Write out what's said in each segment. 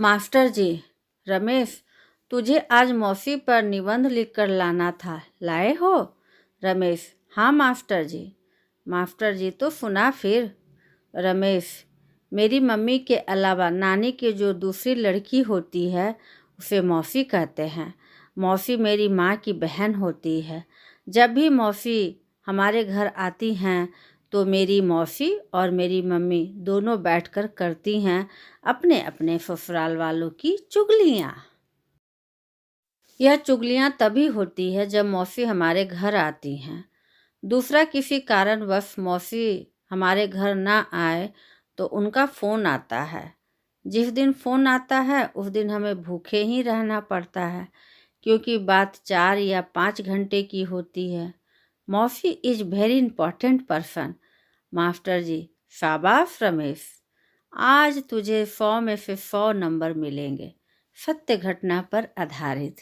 Master जी, रमेश, तुझे आज मौसी पर निबंध लिखकर लाना था, लाए हो? रमेश, हाँ मास्टर जी। मास्टर जी, तो सुना फिर। रमेश, मेरी मम्मी के अलावा नानी की जो दूसरी लड़की होती है उसे मौसी कहते हैं। मौसी मेरी माँ की बहन होती है। जब भी मौसी हमारे घर आती हैं तो मेरी मौसी और मेरी मम्मी दोनों बैठकर करती हैं अपने अपने ससुराल वालों की चुगलियाँ। यह चुगलियाँ तभी होती है जब मौसी हमारे घर आती हैं। दूसरा किसी कारणवश मौसी हमारे घर ना आए तो उनका फ़ोन आता है। जिस दिन फ़ोन आता है उस दिन हमें भूखे ही रहना पड़ता है, क्योंकि बात 4 या 5 घंटे की होती है। मौसी is very important person. Master ji, शाबाश रमेश, आज तुझे 100 में से 100 नंबर मिलेंगे, सत्य घटना पर आधारित।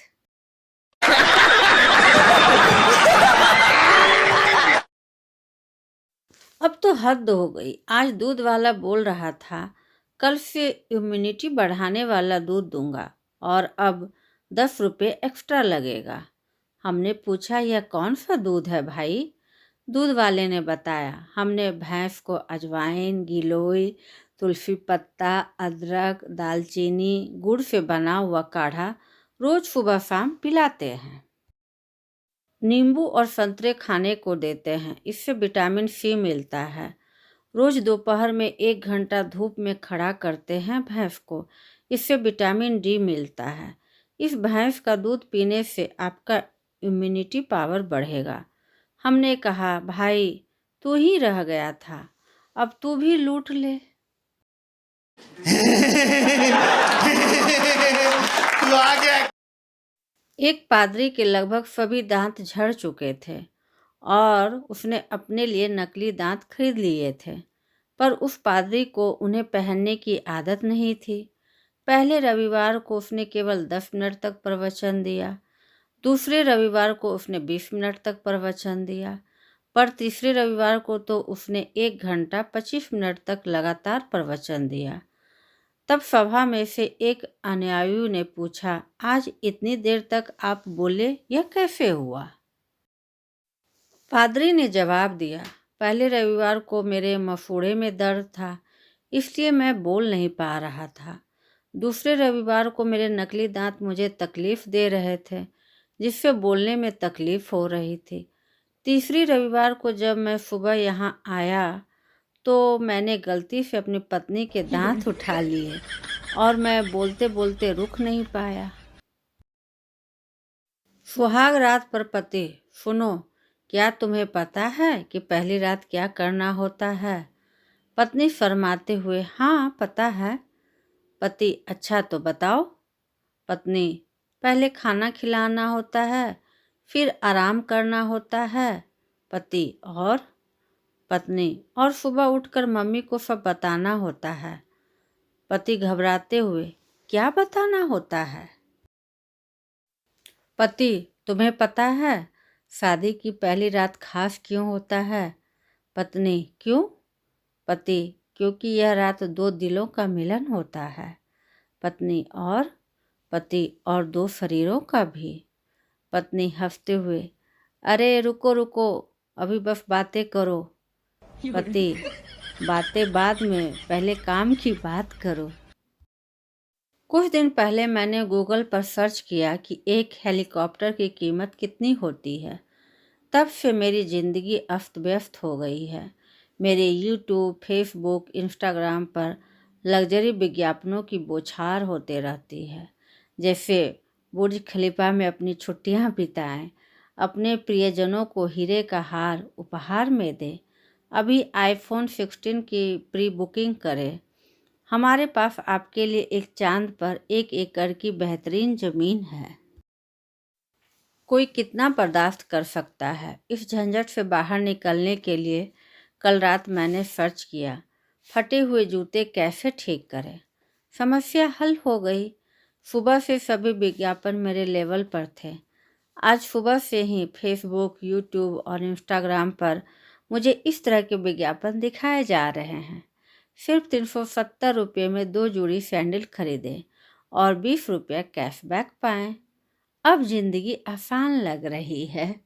अब तो हद हो गई। आज दूध वाला बोल रहा था कल से इम्यूनिटी बढ़ाने वाला दूध दूंगा और अब 10 रुपये एक्स्ट्रा लगेगा। हमने पूछा, यह कौन सा दूध है भाई? दूध वाले ने बताया, हमने भैंस को अजवाइन, गिलोय, तुलसी पत्ता, अदरक, दालचीनी, गुड़ से बना हुआ काढ़ा रोज सुबह शाम पिलाते हैं। नींबू और संतरे खाने को देते हैं, इससे विटामिन सी मिलता है। रोज दोपहर में 1 घंटा धूप में खड़ा करते हैं भैंस को, इससे विटामिन डी मिलता है। इस भैंस का दूध पीने से आपका इम्यूनिटी पावर बढ़ेगा। हमने कहा, भाई तू ही रह गया था, अब तू भी लूट ले। तू आ गया। एक पादरी के लगभग सभी दांत झड़ चुके थे और उसने अपने लिए नकली दांत खरीद लिए थे, पर उस पादरी को उन्हें पहनने की आदत नहीं थी। पहले रविवार को उसने केवल 10 मिनट तक प्रवचन दिया, दूसरे रविवार को उसने 20 मिनट तक प्रवचन दिया, पर तीसरे रविवार को तो उसने 1 घंटा 25 मिनट तक लगातार प्रवचन दिया। तब सभा में से एक अनुयायी ने पूछा, आज इतनी देर तक आप बोले, यह कैसे हुआ? पादरी ने जवाब दिया, पहले रविवार को मेरे मसूड़े में दर्द था, इसलिए मैं बोल नहीं पा रहा था। दूसरे रविवार को मेरे नकली दांत मुझे तकलीफ दे रहे थे, जिससे बोलने में तकलीफ हो रही थी। तीसरी रविवार को जब मैं सुबह यहाँ आया तो मैंने गलती से अपनी पत्नी के दांत उठा लिए और मैं बोलते बोलते रुक नहीं पाया। सुहाग रात पर पति, सुनो, क्या तुम्हें पता है कि पहली रात क्या करना होता है? पत्नी शर्माते हुए, हाँ पता है। पति, अच्छा तो बताओ। पत्नी, पहले खाना खिलाना होता है, फिर आराम करना होता है। पति, और? पत्नी, और सुबह उठकर मम्मी को सब बताना होता है। पति घबराते हुए, क्या बताना होता है? पति, तुम्हें पता है शादी की पहली रात खास क्यों होता है? पत्नी, क्यों? पति, क्योंकि यह रात 2 दिलों का मिलन होता है। पत्नी, और? पति, और 2 शरीरों का भी। पत्नी हंसते हुए, अरे रुको रुको, अभी बस बातें करो। पति, बातें बाद में, पहले काम की बात करो। कुछ दिन पहले मैंने गूगल पर सर्च किया कि एक हेलीकॉप्टर की कीमत कितनी होती है। तब से मेरी ज़िंदगी अस्त व्यस्त हो गई है। मेरे यूट्यूब, फेसबुक, इंस्टाग्राम पर लग्जरी विज्ञापनों की बौछार होते रहती है, जैसे बुर्ज खलीफा में अपनी छुट्टियां बिताएं, अपने प्रियजनों को हीरे का हार उपहार में दें, अभी आईफोन 16 की प्री बुकिंग करें। हमारे पास आपके लिए एक चांद पर 1 एकड़ की बेहतरीन ज़मीन है। कोई कितना बर्दाश्त कर सकता है? इस झंझट से बाहर निकलने के लिए कल रात मैंने सर्च किया, फटे हुए जूते कैसे ठीक करें। समस्या हल हो गई। सुबह से सभी विज्ञापन मेरे लेवल पर थे। आज सुबह से ही फेसबुक, यूट्यूब और इंस्टाग्राम पर मुझे इस तरह के विज्ञापन दिखाए जा रहे हैं। सिर्फ 370 रुपये में 2 जोड़ी सैंडल खरीदें और 20 रुपया कैशबैक पाएं। अब जिंदगी आसान लग रही है।